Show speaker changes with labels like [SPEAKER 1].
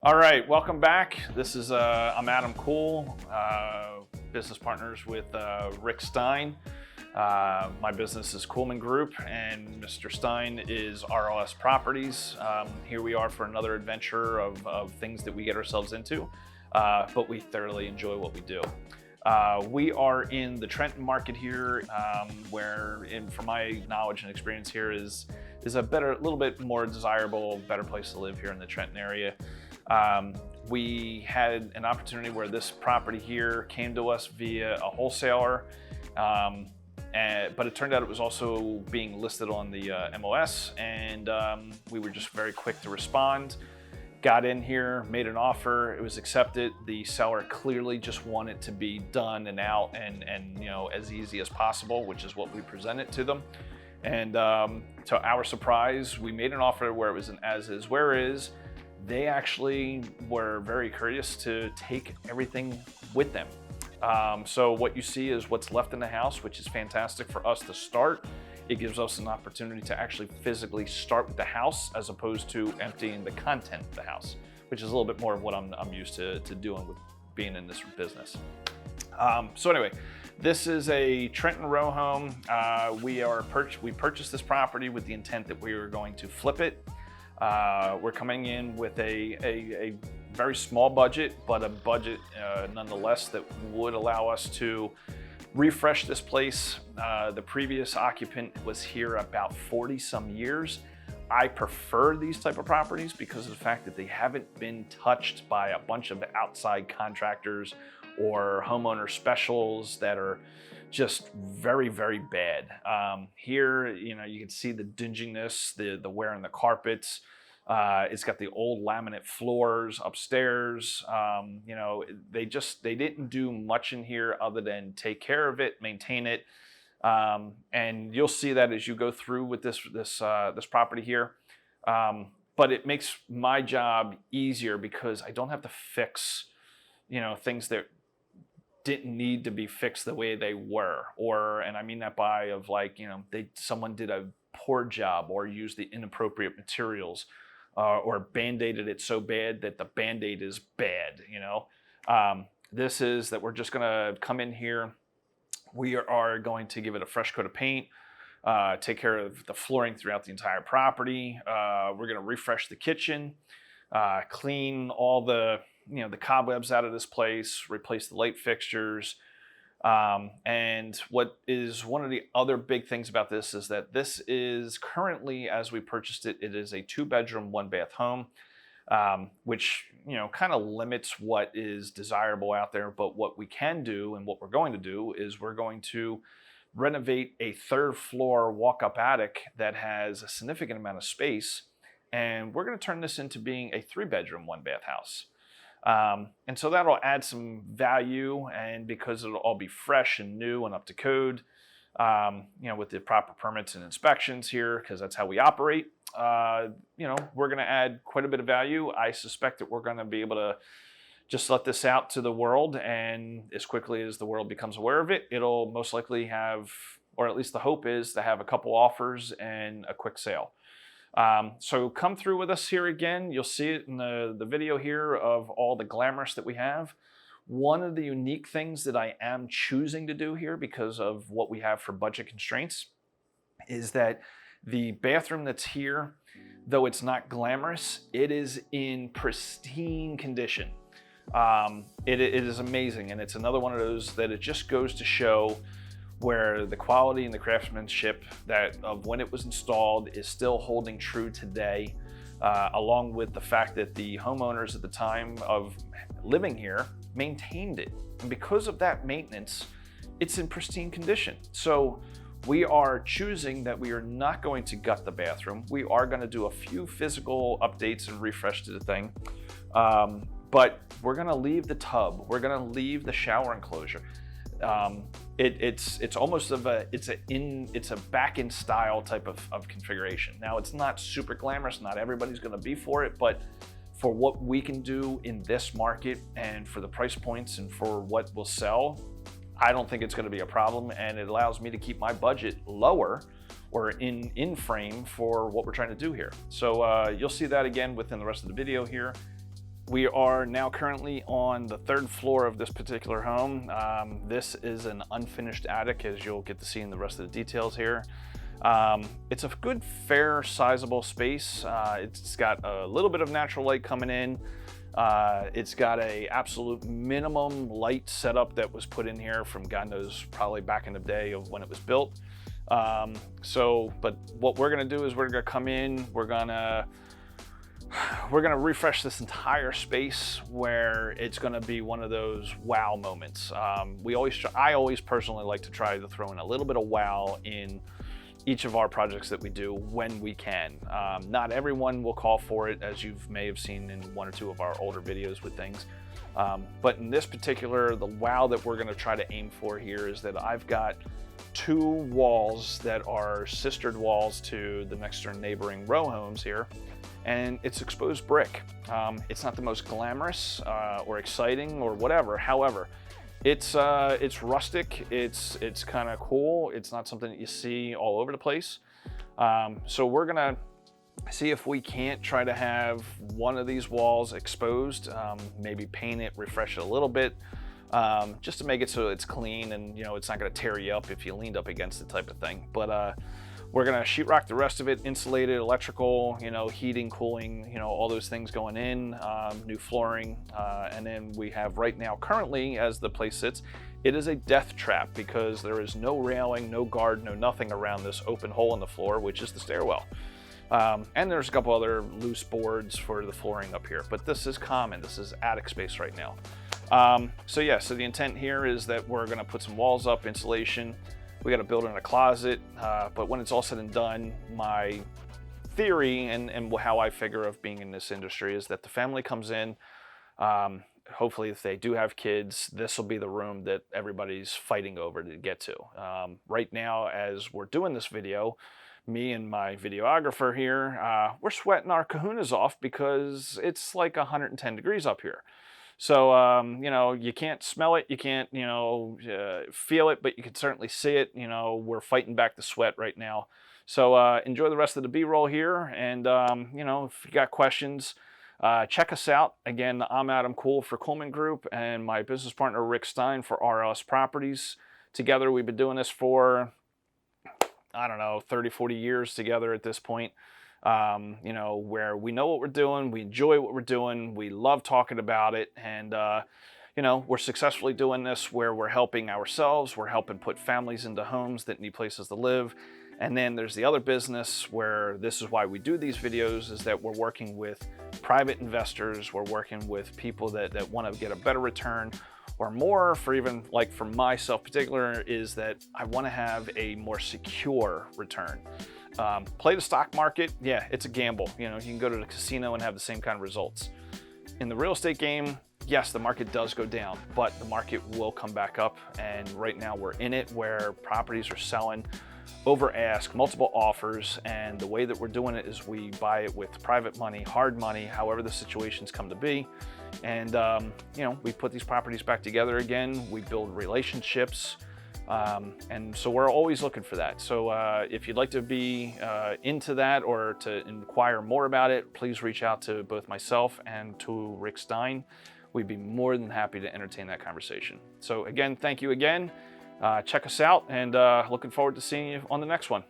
[SPEAKER 1] All right, welcome back. This is I'm Adam Kuhl, business partners with Rick Stein. My business is Kuhlman Group, and Mr. Stein is RLS Properties. Here we are for another adventure of things that we get ourselves into, but we thoroughly enjoy what we do. We are in the Trenton market here, where, from my knowledge and experience here, is a little bit more desirable, better place to live here in the Trenton area. We had an opportunity where this property here came to us via a wholesaler, but it turned out it was also being listed on the MOS, and we were just very quick to respond. Got in here, made an offer, it was accepted. The seller clearly just wanted to be done and out and as easy as possible, which is what we presented to them. And to our surprise, we made an offer where it was an as is, where is. They actually were very courteous to take everything with them. So what you see is what's left in the house, which is fantastic for us to start. It gives us an opportunity to actually physically start with the house as opposed to emptying the content of the house, which is a little bit more of what I'm used to doing with being in this business. So anyway, this is a Trenton row home. We purchased this property with the intent that we were going to flip it. We're coming in with a very small budget, but a budget nonetheless that would allow us to refresh this place. The previous occupant was here about 40 some years. I prefer these type of properties because of the fact that they haven't been touched by a bunch of outside contractors or homeowner specials that are just very, very bad. Here, you can see the dinginess, the wear on the carpets. It's got the old laminate floors upstairs. They didn't do much in here other than take care of it, maintain it. And you'll see that as you go through with this property here. But it makes my job easier because I don't have to fix, things that didn't need to be fixed the way they were, and I mean that by someone did a poor job or used the inappropriate materials, or band-aided it so bad that the band-aid is bad. This is that we're just gonna come in here. We are going to give it a fresh coat of paint, take care of the flooring throughout the entire property. We're gonna refresh the kitchen, clean all the cobwebs out of this place, replace the light fixtures. And what is one of the other big things about this is that this is currently, as we purchased it, it is a 2-bedroom, 1-bath home, which, kind of limits what is desirable out there. But what we can do and what we're going to do is we're going to renovate a 3rd floor walk-up attic that has a significant amount of space. And we're going to turn this into being a 3-bedroom, 1-bath house. And so that'll add some value, and because it'll all be fresh and new and up to code, with the proper permits and inspections here, because that's how we operate, we're going to add quite a bit of value. I suspect that we're going to be able to just let this out to the world, and as quickly as the world becomes aware of it, it'll most likely have, or at least the hope is, to have a couple offers and a quick sale. So come through with us here again. You'll see it in the video here of all the glamorous that we have. One of the unique things that I am choosing to do here because of what we have for budget constraints is that the bathroom that's here, though it's not glamorous, it is in pristine condition. It is amazing, and it's another one of those that it just goes to show where the quality and the craftsmanship of when it was installed is still holding true today, along with the fact that the homeowners at the time of living here maintained it. And because of that maintenance, it's in pristine condition. So we are choosing that we are not going to gut the bathroom. We are going to do a few physical updates and refresh to the thing. But we're going to leave the tub. We're going to leave the shower enclosure. It's almost it's a back in style type of configuration. Now, it's not super glamorous. Not everybody's going to be for it, but for what we can do in this market and for the price points and for what will sell, I don't think it's going to be a problem, and it allows me to keep my budget lower or in frame for what we're trying to do here. So you'll see that again within the rest of the video here. We are now currently on the 3rd floor of this particular home. This is an unfinished attic, as you'll get to see in the rest of the details here. It's a good, fair, sizable space. It's got a little bit of natural light coming in. It's got a absolute minimum light setup that was put in here from God knows, probably back in the day of when it was built. But what we're gonna do is we're gonna come in, we're gonna refresh this entire space where it's gonna be one of those wow moments. I always personally like to try to throw in a little bit of wow in each of our projects that we do when we can. Not everyone will call for it, as you may have seen in 1 or 2 of our older videos with things. But in this particular, the wow that we're gonna try to aim for here is that I've got 2 walls that are sistered walls to the next door neighboring row homes here, and it's exposed brick. It's not the most glamorous or exciting or whatever. However, it's rustic, it's kind of cool. It's not something that you see all over the place. So we're gonna see if we can't try to have one of these walls exposed, maybe paint it, refresh it a little bit, just to make it so it's clean and it's not gonna tear you up if you leaned up against it, type of thing. But we're gonna sheetrock the rest of it, insulated, electrical, heating, cooling, all those things going in, new flooring, and then we have right now, currently, as the place sits, it is a death trap because there is no railing, no guard, no nothing around this open hole in the floor, which is the stairwell. And there's a couple other loose boards for the flooring up here, but this is common. This is attic space right now. So the intent here is that we're gonna put some walls up, insulation. We got to build in a closet, but when it's all said and done, my theory and how I figure of being in this industry is that the family comes in, hopefully if they do have kids, this will be the room that everybody's fighting over to get to. Right now, as we're doing this video, me and my videographer here, we're sweating our kahunas off because it's like 110 degrees up here. So, you can't smell it, you can't, feel it, but you can certainly see it. We're fighting back the sweat right now. So enjoy the rest of the B-roll here. And, if you got questions, check us out. Again, I'm Adam Kuhl for Kuhlman Group and my business partner, Rick Stein, for RLS Properties. Together, we've been doing this for, 30, 40 years together at this point. Where we know what we're doing, we enjoy what we're doing, we love talking about it, and we're successfully doing this where we're helping ourselves, we're helping put families into homes that need places to live. And then there's the other business where this is why we do these videos, is that we're working with private investors, we're working with people that want to get a better return or more. For even like for myself particular, is that I want to have a more secure return. Play the stock market, yeah, it's a gamble. You can go to the casino and have the same kind of results. In the real estate game, yes, the market does go down, but the market will come back up. And right now we're in it where properties are selling over ask, multiple offers. And the way that we're doing it is we buy it with private money, hard money, however the situations come to be. And, we put these properties back together again. We build relationships. And so we're always looking for that. So if you'd like to be into that or to inquire more about it, please reach out to both myself and to Rick Stein. We'd be more than happy to entertain that conversation. So again, thank you again. Check us out, and looking forward to seeing you on the next one.